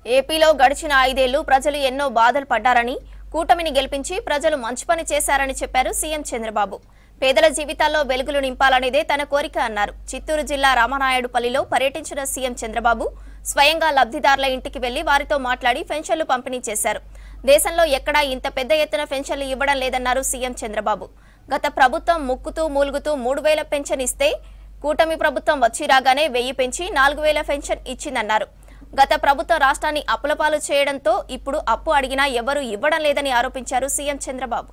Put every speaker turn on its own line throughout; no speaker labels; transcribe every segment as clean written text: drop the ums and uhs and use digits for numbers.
ఏపీలో గడిచిన 5 ఏళ్లు ప్రజలు ఎన్నో బాధలు పడ్డారని, కూటమిని గెలిపించి ప్రజలు మంచి పని చేశారని చెప్పారు సీఎం చంద్రబాబు. పేదల జీవితాల్లో వెలుగులు నింపాలనేదే తన కోరిక అన్నారు. చిత్తూరు జిల్లా రామనాయుడుపల్లిలో పర్యటించిన సీఎం చంద్రబాబు స్వయంగా లబ్ధిదారుల ఇంటికి వెళ్లి వారితో మాట్లాడి పెన్షన్లు పంపిణీ చేశారు. దేశంలో ఎక్కడా ఇంత పెద్ద ఎత్తున పెన్షన్లు ఇవ్వడం లేదన్నారు సీఎం చంద్రబాబు. గత ప్రభుత్వం ముక్కుతూ మూలుగుతూ 3000 పెన్షన్ ఇస్తే కూటమి ప్రభుత్వం వచ్చి రాగానే 1000 పెంచి 4000 పెన్షన్ ఇచ్చిందన్నారు. గత ప్రభుత్వం రాష్ట్రాన్ని అప్పులపాలు చేయడంతో ఇప్పుడు అప్పు అడిగినా ఎవరూ ఇవ్వడం లేదని ఆరోపించారు సీఎం చంద్రబాబు.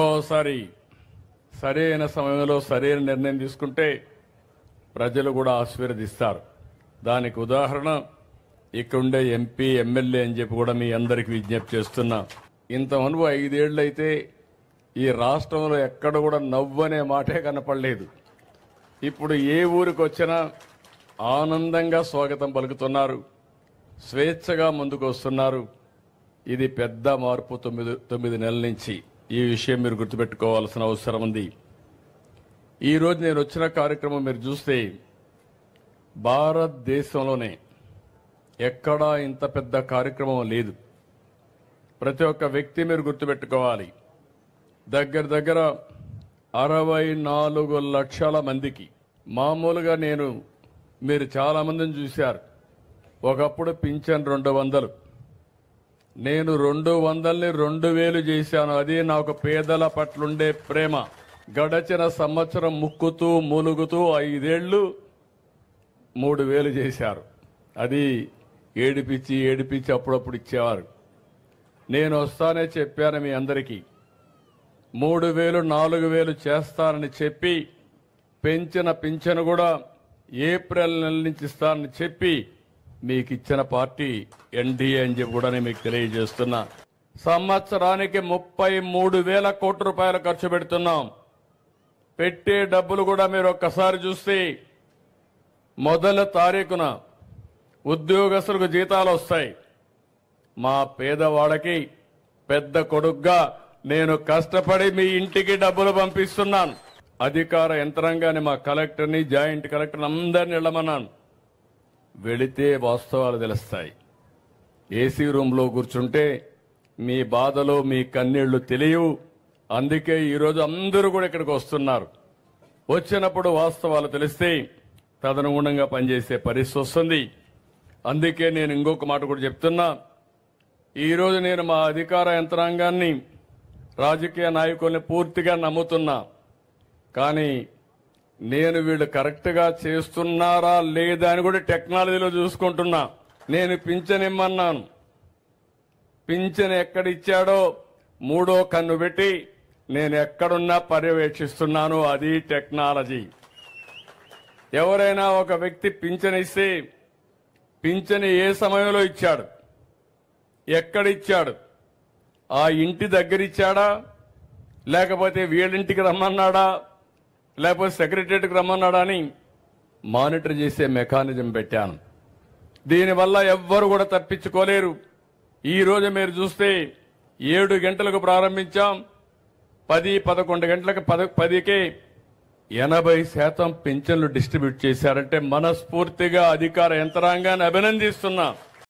ఓసారి సరైన సమయంలో సరైన నిర్ణయం తీసుకుంటే ప్రజలు కూడా ఆశీర్వదిస్తారు. దానికి ఉదాహరణ ఇక్కడుండే ఎంపీ ఎమ్మెల్యే అని చెప్పి కూడా మీ అందరికీ విజ్ఞప్తి చేస్తున్నా. ఇంతవరకు 5 ఏళ్ళు అయితే ఈ రాష్ట్రంలో ఎక్కడ కూడా నవ్వనే మాటే కనపడలేదు. ఇప్పుడు ఏ ఊరికి వచ్చినా ఆనందంగా స్వాగతం పలుకుతున్నారు, స్వేచ్ఛగా ముందుకు వస్తున్నారు. ఇది పెద్ద మార్పు 9 నెలల నుంచి. ఈ విషయం మీరు గుర్తుపెట్టుకోవాల్సిన అవసరం ఉంది. ఈరోజు నేను వచ్చిన కార్యక్రమం మీరు చూస్తే భారతదేశంలోనే ఎక్కడా ఇంత పెద్ద కార్యక్రమం లేదు. ప్రతి ఒక్క వ్యక్తి మీరు గుర్తుపెట్టుకోవాలి, దగ్గర 64 లక్షల మందికి. మామూలుగా మీరు చాలా మందిని చూశారు. ఒకప్పుడు పింఛన్ 200, నేను 200ని 2000 చేశాను. అది నాకు పేదల పట్లుండే ప్రేమ. గడచిన సంవత్సరం ముక్కుతూ మూలుగుతూ 5 ఏళ్లు 3000 చేశారు. అది ఏడిపించి అప్పుడప్పుడు ఇచ్చేవారు. నేను వస్తానే చెప్పాను మీ అందరికీ, 3000 4000 చేస్తానని చెప్పి పెంచిన పింఛను కూడా ఏప్రిల్ నెల నుంచి ఇస్తానని చెప్పి మీకు ఇచ్చిన పార్టీ ఎన్డీఏ అని చెప్పి కూడా నేను మీకు తెలియజేస్తున్నా. సంవత్సరానికి 33,000 కోట్ల రూపాయలు ఖర్చు పెడుతున్నాం. పెట్టే డబ్బులు కూడా మీరు ఒక్కసారి చూస్తే మొదటి తారీఖున ఉద్యోగస్తులకు జీతాలు వస్తాయి. మా పేదవాళ్ళకి పెద్ద కొడుగ్గా నేను కష్టపడి మీ ఇంటికి డబ్బులు పంపిస్తున్నాను. అధికార యంత్రాంగాన్ని, మా కలెక్టర్ని, జాయింట్ కలెక్టర్ని అందరిని వెళ్ళమన్నాను. వెళితే వాస్తవాలు తెలుస్తాయి. ఏసీ రూమ్లో కూర్చుంటే మీ బాధలు, మీ కన్నీళ్లు తెలియవు. అందుకే ఈరోజు అందరూ కూడా ఇక్కడికి వస్తున్నారు. వచ్చినప్పుడు వాస్తవాలు తెలిస్తే తదనుగుణంగా పనిచేసే పరిస్థితి వస్తుంది. అందుకే నేను ఇంకొక మాట కూడా చెప్తున్నా. ఈరోజు నేను మా అధికార యంత్రాంగాన్ని, రాజకీయ నాయకుల్ని పూర్తిగా నమ్ముతున్నా. కానీ నేను వీళ్ళు కరెక్ట్గా చేస్తున్నారా లేదా అని కూడా టెక్నాలజీలో చూసుకుంటున్నా. నేను పింఛన్ ఇమ్మన్నాను, పింఛన్ ఎక్కడిచ్చాడో 3వ కన్ను పెట్టి నేను ఎక్కడున్నా పర్యవేక్షిస్తున్నాను. అది టెక్నాలజీ. ఎవరైనా ఒక వ్యక్తి పింఛన్ ఇస్తే పింఛన్ ఏ సమయంలో ఇచ్చాడు, ఎక్కడిచ్చాడు, ఆ ఇంటి దగ్గర ఇచ్చాడా, లేకపోతే వీళ్ళింటికి రమ్మన్నాడా, లేకపోతే సెక్రటరియట్కి రమ్మన్నాడా అని మానిటర్ చేసే మెకానిజం పెట్టాను. దీనివల్ల ఎవ్వరు కూడా తప్పించుకోలేరు. ఈరోజు మీరు చూస్తే 7 గంటలకు ప్రారంభించాం, 10-11 గంటలకు 10కే 80% పింఛన్లు డిస్ట్రిబ్యూట్ చేశారంటే మనస్ఫూర్తిగా అధికార యంత్రాంగాన్ని అభినందిస్తున్నా.